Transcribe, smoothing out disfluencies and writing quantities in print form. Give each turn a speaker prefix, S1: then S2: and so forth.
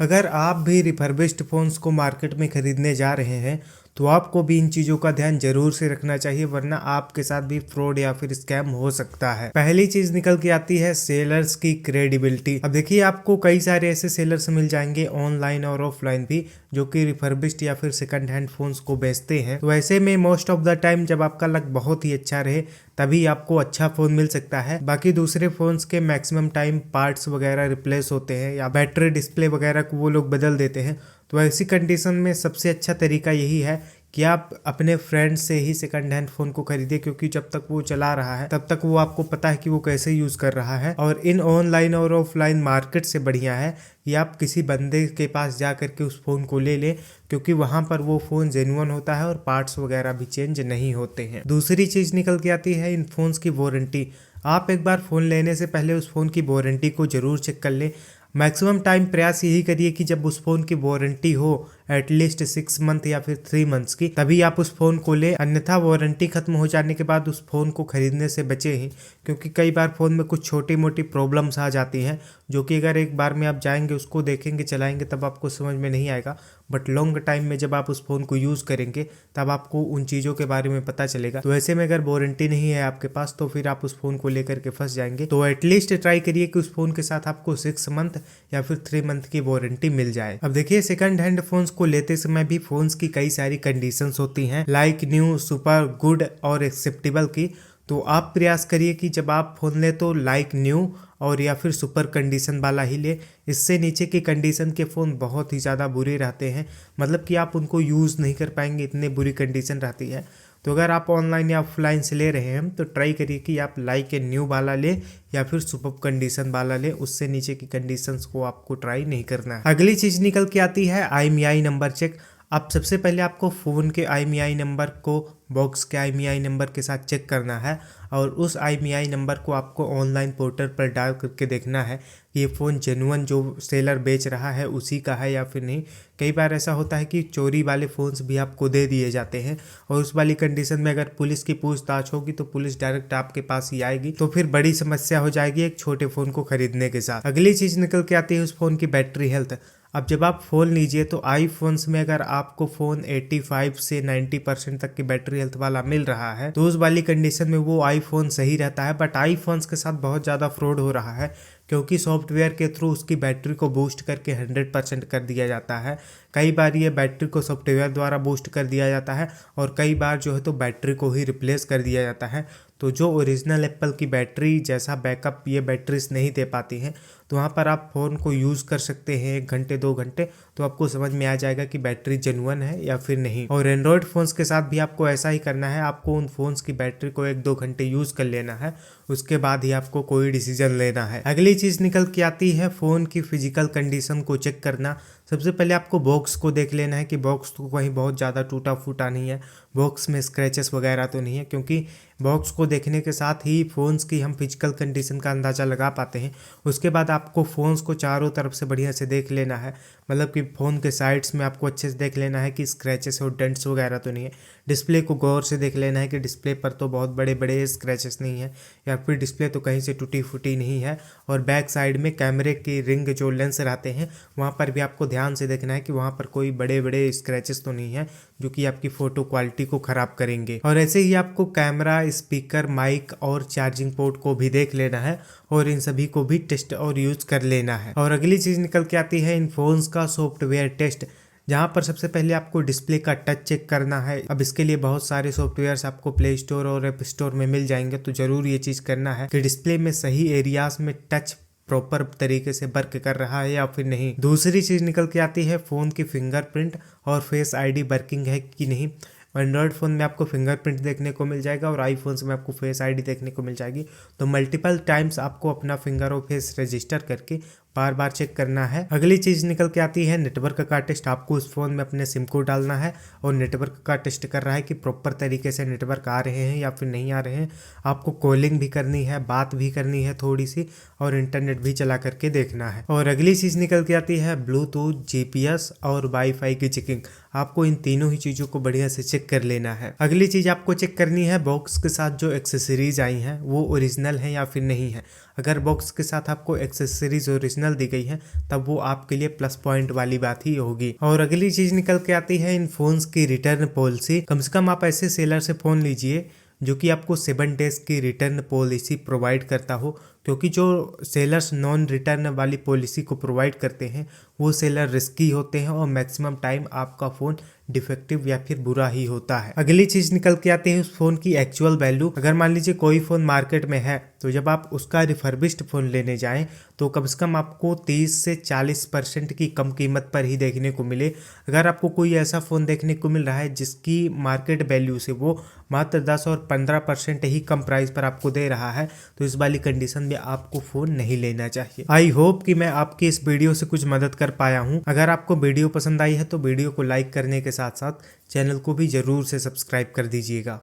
S1: अगर आप भी रिफर्बिश्ड फ़ोन्स को मार्केट में ख़रीदने जा रहे हैं तो आपको भी इन चीज़ों का ध्यान जरूर से रखना चाहिए, वरना आपके साथ भी फ्रॉड या फिर स्कैम हो सकता है। पहली चीज़ निकल के आती है सेलर्स की क्रेडिबिलिटी। अब देखिए, आपको कई सारे ऐसे सेलर्स मिल जाएंगे ऑनलाइन और ऑफलाइन भी, जो कि रिफर्बिश्ड या फिर सेकंड हैंड फ़ोन्स को बेचते हैं। तो ऐसे में मोस्ट ऑफ द टाइम जब आपका लक बहुत ही अच्छा रहे तभी आपको अच्छा फ़ोन मिल सकता है। बाकी दूसरे फ़ोन्स के मैक्सिमम टाइम पार्ट्स वगैरह रिप्लेस होते हैं या बैटरी डिस्प्ले वगैरह को वो लोग बदल देते हैं। तो ऐसी कंडीशन में सबसे अच्छा तरीका यही है कि आप अपने फ्रेंड से ही सेकंड हैंड फ़ोन को खरीदें, क्योंकि जब तक वो चला रहा है तब तक वो आपको पता है कि वो कैसे यूज़ कर रहा है। और इन ऑनलाइन और ऑफलाइन मार्केट से बढ़िया है कि आप किसी बंदे के पास जा करके उस फ़ोन को ले लें, क्योंकि वहाँ पर वो फ़ोन जेन्युइन होता है और पार्ट्स वगैरह भी चेंज नहीं होते हैं। दूसरी चीज़ निकल के आती है इन फ़ोन्स की वारंटी। आप एक बार फ़ोन लेने से पहले उस फ़ोन की वारंटी को ज़रूर चेक कर लें। मैक्सिमम टाइम प्रयास यही करिए कि जब उस फ़ोन की वारंटी हो एटलीस्ट 6 मंथ या फिर 3 मंथ्स की, तभी आप उस फ़ोन को लें। अन्यथा वारंटी खत्म हो जाने के बाद उस फ़ोन को खरीदने से बचे ही, क्योंकि कई बार फ़ोन में कुछ छोटी मोटी प्रॉब्लम्स आ जाती हैं, जो कि अगर एक बार में आप जाएंगे उसको देखेंगे चलाएंगे तब आपको समझ में नहीं आएगा, बट लॉन्ग टाइम में जब आप उस फ़ोन को यूज़ करेंगे तब आपको उन चीज़ों के बारे में पता चलेगा। तो ऐसे में अगर वारंटी नहीं है आपके पास तो फिर आप उस फ़ोन को लेकर के फंस जाएंगे। तो एटलीस्ट ट्राई करिए कि उस फ़ोन के साथ आपको 6 मंथ या फिर 3 मंथ की वारंटी मिल जाए। अब देखिए, सेकंड हैंड फोन्स को लेते समय भी फोन्स की कई सारी कंडीशंस होती हैं, लाइक न्यू, सुपर, गुड और एक्सेप्टेबल की। तो आप प्रयास करिए कि जब आप फ़ोन लें तो लाइक न्यू और या फिर सुपर कंडीशन वाला ही ले। इससे नीचे की कंडीशन के फ़ोन बहुत ही ज़्यादा बुरे रहते हैं, मतलब कि आप उनको यूज़ नहीं कर पाएंगे, इतने बुरी कंडीशन रहती है। तो अगर आप ऑनलाइन या ऑफलाइन से ले रहे हैं तो ट्राई करिए कि आप लाइक ए न्यू वाला ले या फिर सुपर कंडीशन वाला ले। उससे नीचे की कंडीशंस को आपको ट्राई नहीं करना है। अगली चीज़ निकल के आती है IMEI नंबर चेक। अब सबसे पहले आपको फ़ोन के IMEI नंबर को बॉक्स के IMEI नंबर के साथ चेक करना है, और उस IMEI नंबर को आपको ऑनलाइन पोर्टल पर डाल करके देखना है कि ये फ़ोन जेन्युइन जो सेलर बेच रहा है उसी का है या फिर नहीं। कई बार ऐसा होता है कि चोरी वाले फ़ोन्स भी आपको दे दिए जाते हैं, और उस वाली कंडीशन में अगर पुलिस की पूछताछ होगी तो पुलिस डायरेक्ट आपके पास ही आएगी, तो फिर बड़ी समस्या हो जाएगी एक छोटे फ़ोन को खरीदने के साथ। अगली चीज़ निकल के आती है उस फ़ोन की बैटरी हेल्थ। अब जब आप फ़ोन लीजिए तो आईफोन्स में अगर आपको फ़ोन 85 से 90% तक की बैटरी हेल्थ वाला मिल रहा है तो उस वाली कंडीशन में वो आईफोन सही रहता है। बट आईफोन्स के साथ बहुत ज़्यादा फ्रॉड हो रहा है, क्योंकि सॉफ्टवेयर के थ्रू उसकी बैटरी को बूस्ट करके 100% कर दिया जाता है। कई बार ये बैटरी को सॉफ्टवेयर द्वारा बूस्ट कर दिया जाता है, और कई बार जो है तो बैटरी को ही रिप्लेस कर दिया जाता है। तो जो ओरिजिनल एप्पल की बैटरी जैसा बैकअप ये बैटरीज नहीं दे पाती हैं, तो वहाँ पर आप फ़ोन को यूज़ कर सकते हैं 1 घंटे 2 घंटे, तो आपको समझ में आ जाएगा कि बैटरी जेन्युइन है या फिर नहीं। और एंड्रॉयड फ़ोन्स के साथ भी आपको ऐसा ही करना है, आपको उन फ़ोन्स की बैटरी को 1-2 घंटे यूज़ कर लेना है, उसके बाद ही आपको कोई डिसीजन लेना है। अगली चीज़ निकल के आती है फ़ोन की फिजिकल कंडीशन को चेक करना। सबसे पहले आपको बॉक्स को देख लेना है कि बॉक्स तो कहीं बहुत ज़्यादा टूटा फूटा नहीं है, बॉक्स में स्क्रैचेस वगैरह तो नहीं है, क्योंकि बॉक्स को देखने के साथ ही फ़ोन्स की हम फिजिकल कंडीशन का अंदाज़ा लगा पाते हैं। उसके बाद आपको फ़ोन्स को चारों तरफ से बढ़िया से देख लेना है, मतलब कि फ़ोन के साइड्स में आपको अच्छे से देख लेना है कि स्क्रैचेस और डेंट्स वगैरह तो नहीं है। डिस्प्ले को गौर से देख लेना है कि डिस्प्ले पर तो बहुत बड़े बड़े स्क्रैचेस नहीं है, या फिर डिस्प्ले तो कहीं से टूटी फूटी नहीं है। और बैक साइड में कैमरे की रिंग जो लेंस रहते हैं वहाँ पर भी आपको ध्यान से देखना है कि वहाँ पर कोई बड़े बड़े स्क्रैचेस तो नहीं है जो कि आपकी फ़ोटो क्वालिटी को ख़राब करेंगे। और ऐसे ही आपको कैमरा, स्पीकर, माइक और चार्जिंग पोर्ट को भी देख लेना है, और इन सभी को भी टेस्ट और यूज़ कर लेना है। और अगली चीज़ निकल के आती है इन फोन्स का सॉफ्टवेयर टेस्ट, जहाँ पर सबसे पहले आपको डिस्प्ले का टच चेक करना है। अब इसके लिए बहुत सारे सॉफ्टवेयर्स आपको प्ले स्टोर और ऐप स्टोर में मिल जाएंगे, तो ज़रूर ये चीज़ करना है कि डिस्प्ले में सही एरियाज में टच प्रॉपर तरीके से वर्क कर रहा है या फिर नहीं। दूसरी चीज़ निकल के आती है फ़ोन की फिंगरप्रिंट और फेस आईडी वर्किंग है कि नहीं। एंड्रॉयड फ़ोन में आपको फिंगरप्रिंट देखने को मिल जाएगा और आईफोन्स में आपको फेस आईडी देखने को मिल जाएगी, तो मल्टीपल टाइम्स आपको अपना फिंगर और फेस रजिस्टर करके बार बार चेक करना है। अगली चीज़ निकल के आती है नेटवर्क का टेस्ट। आपको उस फ़ोन में अपने सिम को डालना है और नेटवर्क का टेस्ट कर रहा है कि प्रॉपर तरीके से नेटवर्क आ रहे हैं या फिर नहीं आ रहे हैं। आपको कॉलिंग भी करनी है, बात भी करनी है थोड़ी सी, और इंटरनेट भी चला करके देखना है। और अगली चीज़ निकल के आती है ब्लूटूथ, GPS और वाईफाई की चेकिंग। आपको इन तीनों ही चीज़ों को बढ़िया से चेक कर लेना है। अगली चीज़ आपको चेक करनी है बॉक्स के साथ जो एक्सेसरीज आई हैं वो ओरिजिनल हैं या फिर नहीं है। अगर बॉक्स के साथ आपको एक्सेसरीज ओरिजिनल ओरिजिनल दी गई है तब वो आपके लिए प्लस पॉइंट वाली बात ही होगी। और अगली चीज निकल के आती है इन फोन्स की रिटर्न पॉलिसी। कम से कम आप ऐसे सेलर से फोन लीजिए जो कि आपको 7 डेज की रिटर्न पॉलिसी प्रोवाइड करता हो, क्योंकि जो सेलर्स नॉन रिटर्न वाली पॉलिसी को प्रोवाइड करते हैं वो सेलर रिस्की होते हैं और मैक्सिमम टाइम आपका फ़ोन डिफेक्टिव या फिर बुरा ही होता है। अगली चीज़ निकल के आती है उस फ़ोन की एक्चुअल वैल्यू। अगर मान लीजिए कोई फ़ोन मार्केट में है तो जब आप उसका रिफर्बिश्ड फ़ोन लेने जाएं तो कम से कम आपको 30 से 40% की कम कीमत पर ही देखने को मिले। अगर आपको कोई ऐसा फ़ोन देखने को मिल रहा है जिसकी मार्केट वैल्यू से वो मात्र 10 और 15% ही कम प्राइस पर आपको दे रहा है तो इस वाली कंडीशन में आपको फ़ोन नहीं लेना चाहिए। आई होप कि मैं आपकी इस वीडियो से कुछ मदद कर पाया हूँ। अगर आपको वीडियो पसंद आई है तो वीडियो को लाइक करने के साथ साथ चैनल को भी जरूर से सब्सक्राइब कर दीजिएगा।